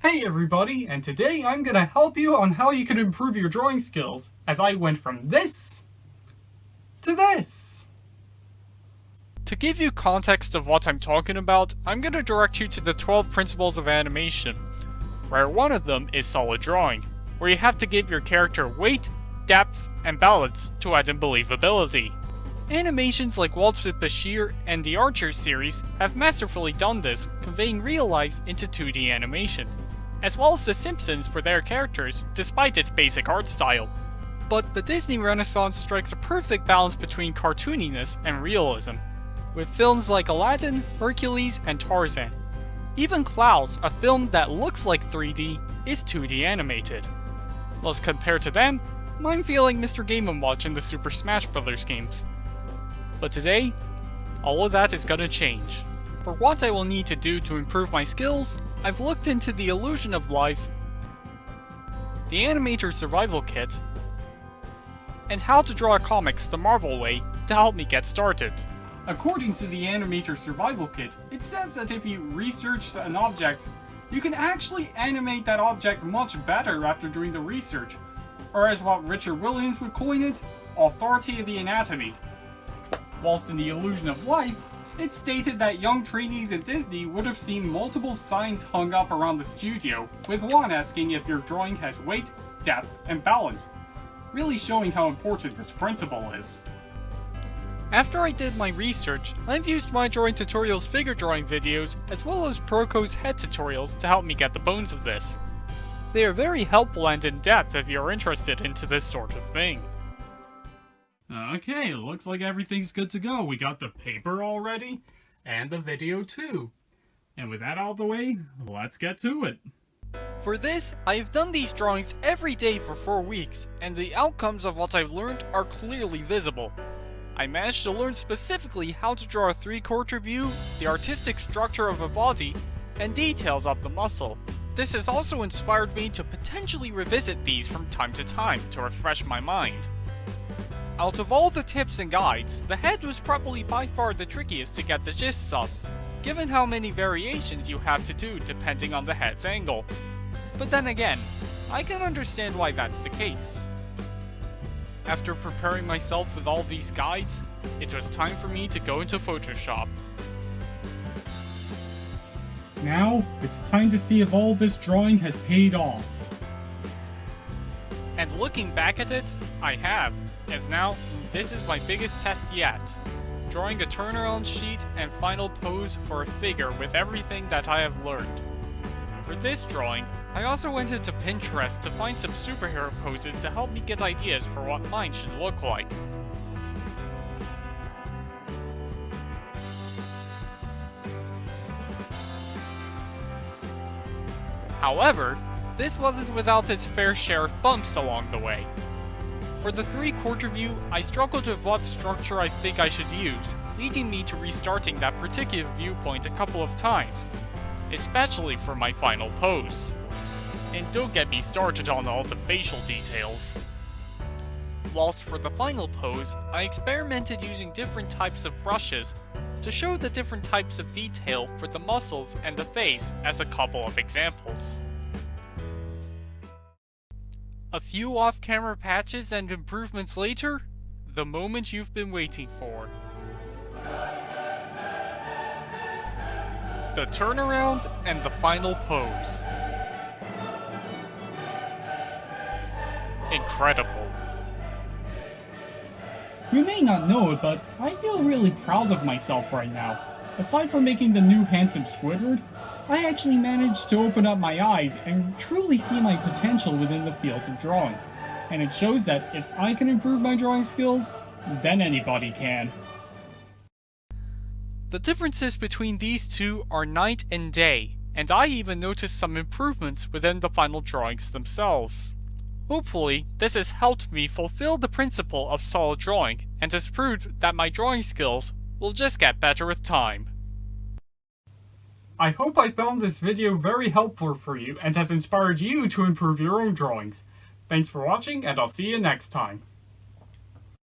Hey everybody, and today I'm gonna help you on how you can improve your drawing skills, as I went from this to this. To give you context of what I'm talking about, I'm gonna direct you to the 12 principles of animation, where one of them is solid drawing, where you have to give your character weight, depth, and balance to add in believability. Animations like Waltz with Bashir and the Archer series have masterfully done this, conveying real life into 2D animation, as well as The Simpsons for their characters, despite its basic art style. But the Disney Renaissance strikes a perfect balance between cartooniness and realism, with films like Aladdin, Hercules, and Tarzan. Even Klaus, a film that looks like 3D, is 2D animated. Let's compare to them, I'm feeling Mr. Game & Watch in the Super Smash Bros. Games. But today, all of that is gonna change. For what I will need to do to improve my skills, I've looked into the Illusion of Life, the Animator Survival Kit, and How to Draw Comics the Marvel Way to help me get started. According to the Animator Survival Kit, it says that if you research an object, you can actually animate that object much better after doing the research, or as what Richard Williams would coin it, authority of the anatomy. Whilst in the Illusion of Life, it stated that young trainees at Disney would have seen multiple signs hung up around the studio, with one asking if your drawing has weight, depth, and balance, really showing how important this principle is. After I did my research, I've used my drawing tutorials figure drawing videos as well as Proco's head tutorials to help me get the bones of this. They are very helpful and in-depth if you're interested into this sort of thing. Okay, looks like everything's good to go. We got the paper already, and the video too. And with that out of the way, let's get to it. For this, I've done these drawings every day for 4 weeks, and the outcomes of what I've learned are clearly visible. I managed to learn specifically how to draw a 3/4 view, the artistic structure of a body, and details of the muscle. This has also inspired me to potentially revisit these from time to time to refresh my mind. Out of all the tips and guides, the head was probably by far the trickiest to get the gist of, given how many variations you have to do depending on the head's angle. But then again, I can understand why that's the case. After preparing myself with all these guides, it was time for me to go into Photoshop. Now, it's time to see if all this drawing has paid off. And looking back at it, I have, as now, this is my biggest test yet. Drawing a turnaround sheet and final pose for a figure with everything that I have learned. For this drawing, I also went into Pinterest to find some superhero poses to help me get ideas for what mine should look like. However, this wasn't without its fair share of bumps along the way. For the 3/4 view, I struggled with what structure I think I should use, leading me to restarting that particular viewpoint a couple of times, especially for my final pose. And don't get me started on all the facial details. Whilst for the final pose, I experimented using different types of brushes to show the different types of detail for the muscles and the face as a couple of examples. A few off-camera patches and improvements later, the moment you've been waiting for. The turnaround and the final pose. Incredible. You may not know it, but I feel really proud of myself right now. Aside from making the new handsome Squidward, I actually managed to open up my eyes and truly see my potential within the fields of drawing. And it shows that if I can improve my drawing skills, then anybody can. The differences between these two are night and day, and I even noticed some improvements within the final drawings themselves. Hopefully, this has helped me fulfill the principle of solid drawing, and has proved that my drawing skills will just get better with time. I hope I found this video very helpful for you and has inspired you to improve your own drawings. Thanks for watching, and I'll see you next time.